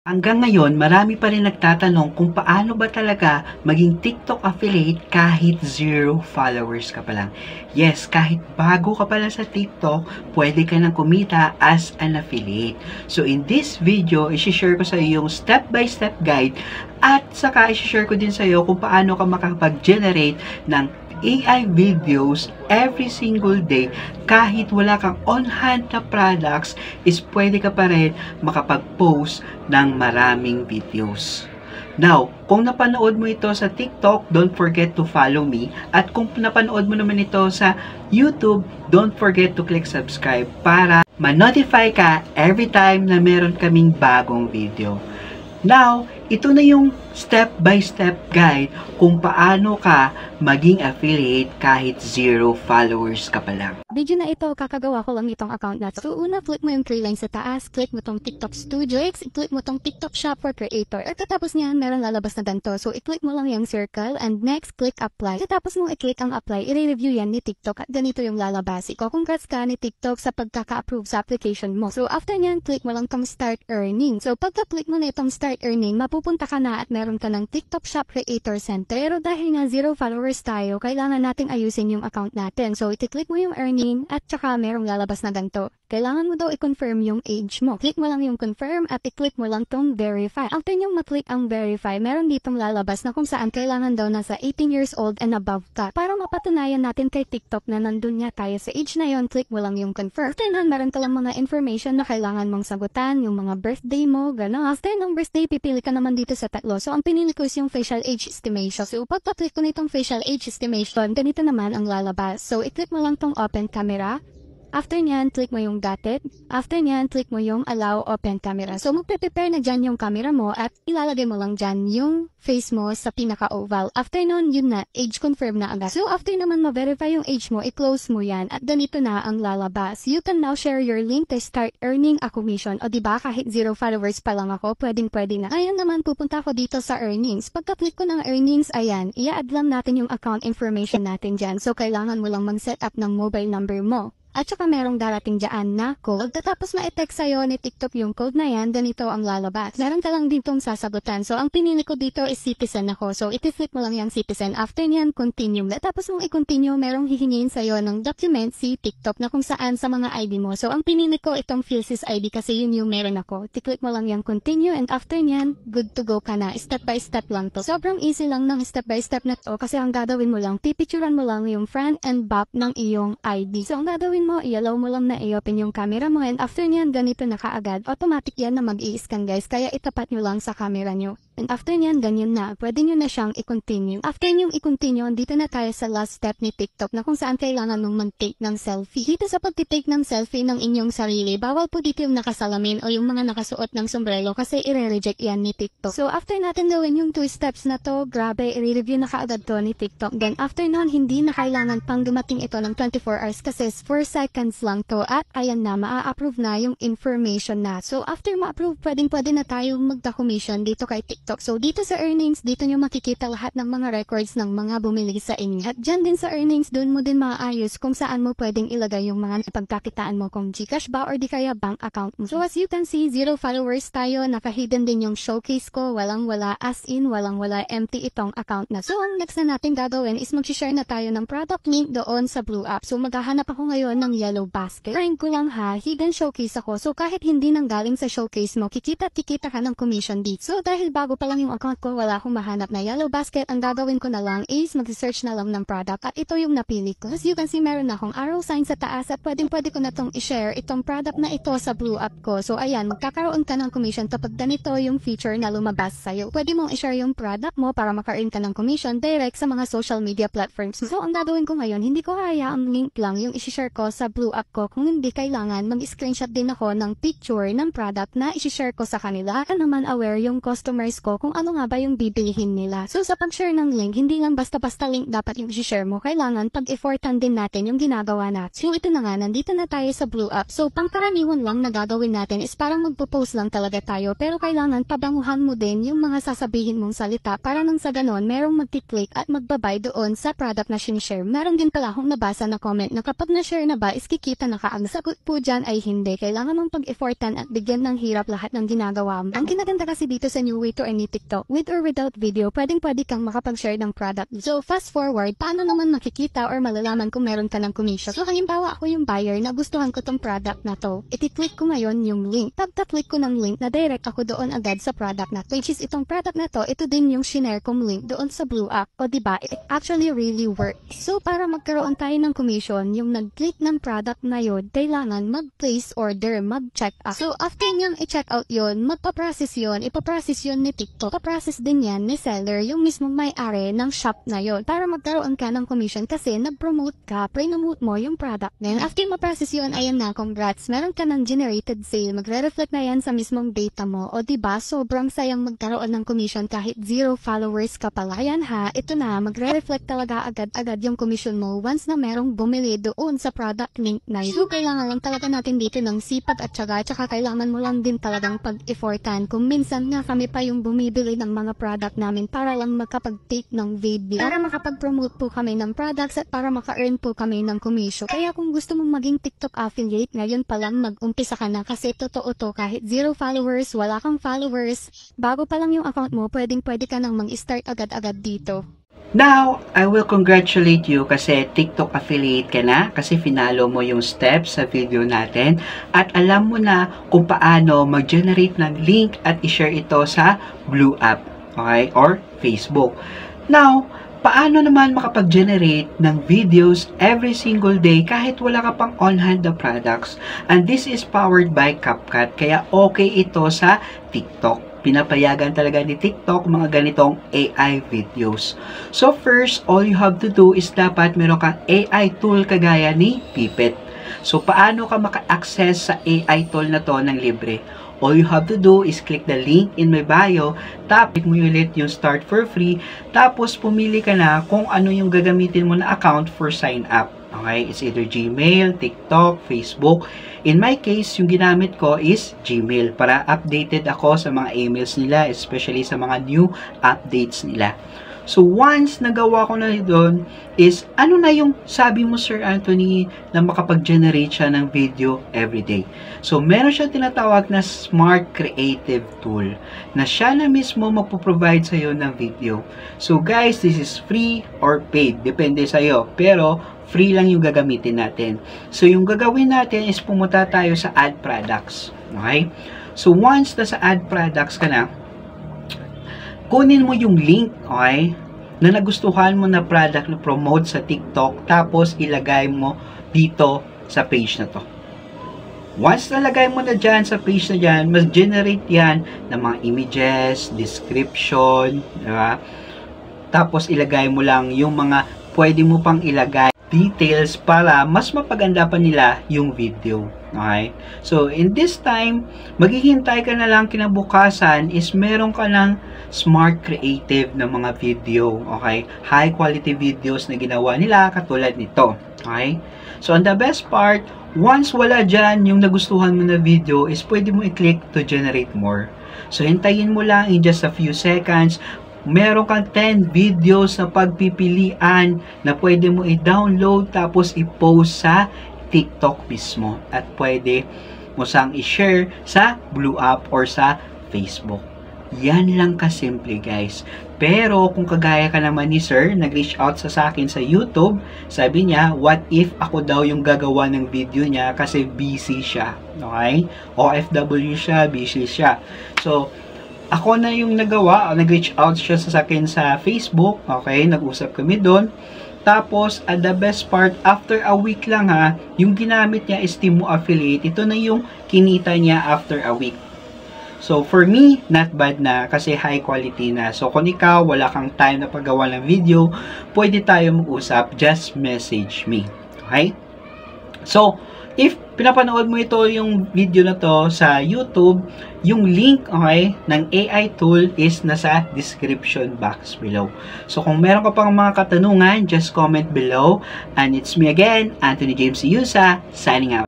Hanggang ngayon, marami pa rin nagtatanong kung paano ba talaga maging TikTok affiliate kahit 0 followers ka pa lang. Yes, kahit bago ka pa lang sa TikTok, pwede ka nang kumita as an affiliate. So in this video, isi-share ko sa iyo yung step-by-step guide at saka isi-share ko din sa iyo kung paano ka makapag-generate ng AI videos every single day kahit wala kang on-hand na products is pwede ka pa rin makapag-post ng maraming videos. Now, kung napanood mo ito sa TikTok, don't forget to follow me. At kung napanood mo naman ito sa YouTube, don't forget to click subscribe para ma-notify ka every time na meron kaming bagong video. Now, ito na yung step-by-step guide kung paano ka maging affiliate kahit 0 followers ka pa lang. Video na ito, kakagawa ko lang itong account na to. So, una, click mo yung 3 lines sa taas, click mo tong TikTok Studio X, click mo tong TikTok Shop for Creator. At tapos niyan, meron lalabas na ganito. So, i-click mo lang yung circle and next, click Apply. At tapos mo i-click ang Apply, i-review yan ni TikTok at ganito yung lalabas. Congrats ka ni TikTok sa pagkaka-approve sa application mo. So, after niyan, click mo lang tong Start Earning. So, pagka-click mo na itong Start Earning, mapupunta ka na at meron ka ng TikTok Shop Creator Center. Pero dahil nga 0 followers tayo, kailangan nating ayusin yung account natin. So, iti-click mo yung earning at saka merong lalabas na ganito. Kailangan mo daw i-confirm yung age mo. Click mo lang yung confirm at i-click mo lang tong verify. After nyo ma-click ang verify, meron ditong lalabas na kung saan kailangan daw nasa 18 years old and above ka. Para mapatunayan natin kay TikTok na nandun nga tayo sa age na yon, click mo lang yung confirm. After nun, meron ka lang mga information na kailangan mong sagutan, yung mga birthday mo, gano'n. After ng birthday, pipili ka naman dito sa tatlo. So, ang pinili ko is yung facial age estimation. So, pagka-click ko nitong facial age estimation, ganito naman ang lalabas. So, i-click mo lang tong open camera. After nyan, click mo yung got it. After nyan, click mo yung allow open camera. So, magpe-prepare na dyan yung camera mo at ilalagay mo lang dyan yung face mo sa pinaka-oval. After nun, yun na, age confirm na agad. So, after naman ma-verify yung age mo, i-close mo yan at ganito na ang lalabas. You can now share your link to start earning a commission. O diba, kahit 0 followers pa lang ako, pwedeng-pwede na. Ayan naman, pupunta ako dito sa earnings. Pagka-click ko ng earnings, ayan, i-add lang natin yung account information natin dyan. So, kailangan mo lang mag-set up ng mobile number mo. At saka merong darating dyan na code. Tapos ma-text sa'yo ni TikTok yung code na yan, ganito ang lalabas. Meron ka lang ditong sasagutan. So, ang pinili ko dito is citizen ako. So, iti-flip mo lang yung citizen. After niyan, continue. Tapos mong i-continue, merong hihingin sa'yo ng document si TikTok na kung saan sa mga ID mo. So, ang pinili ko itong Philsys ID kasi yun yung meron ako. Ti-click mo lang yung continue and after niyan, good to go ka na. Step by step lang to. Sobrang easy lang ng step by step na to kasi ang gagawin mo lang, pipicturan mo lang yung front and back ng iyong ID. So, ang gagawin mo, i-allow mo lang na i-open yung camera mo and after niyan, ganito na kaagad. Automatic yan na mag-i-scan guys, kaya itapat nyo lang sa camera nyo. And after niyan, ganyan na. Pwede nyo na siyang i-continue. After nyo i-continue, dito na tayo sa last step ni TikTok na kung saan kailangan mong mag-take ng selfie. Dito sa pag-take ng selfie ng inyong sarili, bawal po dito yung nakasalamin o yung mga nakasuot ng sombrero kasi i-reject yan ni TikTok. So after natin gawin yung 2 steps na to, grabe, i-review na kaagad to ni TikTok. Then after nun, hindi na kailangan pang dumating ito ng 24 hours kasi 4 seconds lang to at ayan na, maa-approve na yung information na. So after ma-approve, pwede na tayo magda-commission dito kay TikTok. So, dito sa earnings, dito nyo makikita lahat ng mga records ng mga bumili sa inyo. At dyan din sa earnings, doon mo din maayos kung saan mo pwedeng ilagay yung mga pagkakitaan mo kung GCash ba or di kaya bank account mo. So, as you can see, 0 followers tayo. Naka-hidden din yung showcase ko. Walang-wala, as in, walang-wala, empty itong account na. So, ang next na natin gagawin is mag-share na tayo ng product link doon sa Blue App. So, maghahanap ako ngayon ng yellow basket. Trying ko lang ha, hidden showcase ako. So, kahit hindi nang galing sa showcase mo, kikita ka ng commission dito. So, dahil bago pa lang yung account ko, wala akong mahanap na yellow basket. Ang gagawin ko na lang is mag-search na lang ng product at ito yung napili ko. As you can see, meron na akong arrow sign sa taas at pwede ko na tong i-share itong product na ito sa Blue App ko. So ayan, magkakaroon ka ng commission kapag ganito yung feature na lumabas sa'yo. Pwede mong i-share yung product mo para maka-earn ka ng commission direct sa mga social media platforms. So ang gagawin ko ngayon, hindi ko hayaang link lang yung i-share ko sa Blue App ko. Kung hindi kailangan, mag-screenshot din ako ng picture ng product na i-share ko sa kanila. At naman aware yung customers ko ko kung ano nga ba yung bibilihin nila. So sa pag-share ng link, hindi lang basta-basta link dapat yung i-share mo. Kailangan pag-effortan din natin yung ginagawa natin. So ito na nga, nandito na tayo sa Blue Up. So pangkaraniwan lang na gagawin natin is parang magpo-post lang talaga tayo. Pero kailangan pabanguhan mo din yung mga sasabihin mong salita para nang sa ganon, merong mag-click at magbabay doon sa product na sinishare. Meron din pala akong nabasa na comment na kapag na-share na ba is kikita na ka. Ang sagot po dyan ay hindi. Kailangan mong pag-effortan at bigyan ng hirap lahat ng ginagawa mo. Ang kinaganda kasi dito sa new way to earn ni TikTok, with or without video, pwede kang makapag-share ng product. So fast forward, paano naman makikita or malalaman kung meron ka ng commission? So halimbawa ako yung buyer na gustuhan ko tong product na to. Iti-click ko ngayon yung link. Pagka-click ko ng link, na-direct ako doon agad sa product na to. Which is itong product na to, ito din yung shinare kong link doon sa Blue App. O diba, it actually really works. So para magkaroon tayo ng commission, yung nag-click ng product na yun, kailangan mag-place order, mag-check out. So after niyang i-check out yun, magpa-process yun, ipaprocess yun ni TikTok. Ipaprocess din yan ni seller, yung mismong may-ari ng shop na yun. Para magkaroon ka ng commission kasi nag-promote ka, pre-promote mo yung product na yun. After ma-process yun, ayan na, congrats. Meron ka ng generated sale. Magre-reflect na yan sa mismong data mo. O diba, sobrang sayang magkaroon ng commission kahit 0 followers ka pala. Ayan ha, ito na, magre-reflect talaga agad-agad yung commission mo once na merong bumili doon sa product link na yun. So, kailangan lang talaga natin dito ng sipag at syaga. Tsaka kailangan mo lang din talagang pag-effortan. Kung minsan nga kami pa yung bumibili ng mga product namin para lang makapag-take ng video. Para makapag-promote po kami ng products at para maka-earn po kami ng commission. Kaya kung gusto mong maging TikTok affiliate, ngayon pa lang mag-umpisa ka na kasi totoo to, kahit 0 followers, wala kang followers, bago pa lang yung account mo, pwede ka nang mag-start agad-agad dito. Now, I will congratulate you kasi TikTok affiliate ka na kasi finalo mo yung steps sa video natin at alam mo na kung paano mag-generate ng link at i-share ito sa Blue App, okay, or Facebook. Now, paano naman makapag-generate ng videos every single day kahit wala ka pang on-hand na products? And this is powered by CapCut, kaya okay ito sa TikTok. Pinapayagan talaga ni TikTok mga ganitong AI videos. So first, all you have to do is dapat meron kang AI tool kagaya ni Pipit. So paano ka maka-access sa AI tool na to ng libre? All you have to do is click the link in my bio, tapos mo ulit yung start for free, tapos pumili ka na kung ano yung gagamitin mo na account for sign up. Okay, it's either Gmail, TikTok, Facebook. In my case, yung ginamit ko is Gmail para updated ako sa mga emails nila, especially sa mga new updates nila. So, once nagawa ko na doon is, ano na yung sabi mo, Sir Anthony, na makapag-generate siya ng video everyday. So, meron siya tinatawag na Smart Creative Tool na siya na mismo magpo-provide sa'yo ng video. So, guys, this is free or paid. Depende sa'yo. Pero, free lang yung gagamitin natin. So, yung gagawin natin is pumunta tayo sa Add Products. Okay? So, once na sa Add Products ka na, kunin mo yung link, okay, na nagustuhan mo na product na promote sa TikTok, tapos ilagay mo dito sa page na to. Once nalagay mo na dyan sa page na dyan, mas generate yan ng mga images, description, diba? Tapos ilagay mo lang yung mga pwede mo pang ilagay details para mas mapaganda pa nila yung video. Okay? So, in this time, maghihintay ka na lang kinabukasan is meron ka ng smart creative na mga video. Okay? High quality videos na ginawa nila katulad nito. Okay? So, and the best part, once wala dyan yung nagustuhan mo na video is pwede mo i-click to generate more. So, hintayin mo lang in just a few seconds. Meron kang 10 videos na pagpipilian na pwede mo i-download tapos i-post sa TikTok mismo at pwede mo sang i-share sa Blue App or sa Facebook. Yan lang kasimple, guys. Pero kung kagaya ka naman ni Sir, nag-reach out sa akin sa YouTube, sabi niya, what if ako daw yung gagawa ng video niya kasi busy siya. Okay? OFW siya, busy siya. So, ako na yung nagawa, nag-reach out siya sa akin sa Facebook, okay, nag-usap kami doon. Tapos, at the best part, after a week lang ha, yung ginamit niya is Temu Affiliate. Ito na yung kinita niya after a week. So, for me, not bad na kasi high quality na. So, kung ikaw, wala kang time na paggawa ng video, pwede tayo mag-usap, just message me. Okay? So, if pinapanood mo ito yung video na to sa YouTube, yung link, okay, ng AI tool is nasa description box below. So, kung meron ka pang mga katanungan, just comment below. And it's me again, Anthony James Yusa, signing out.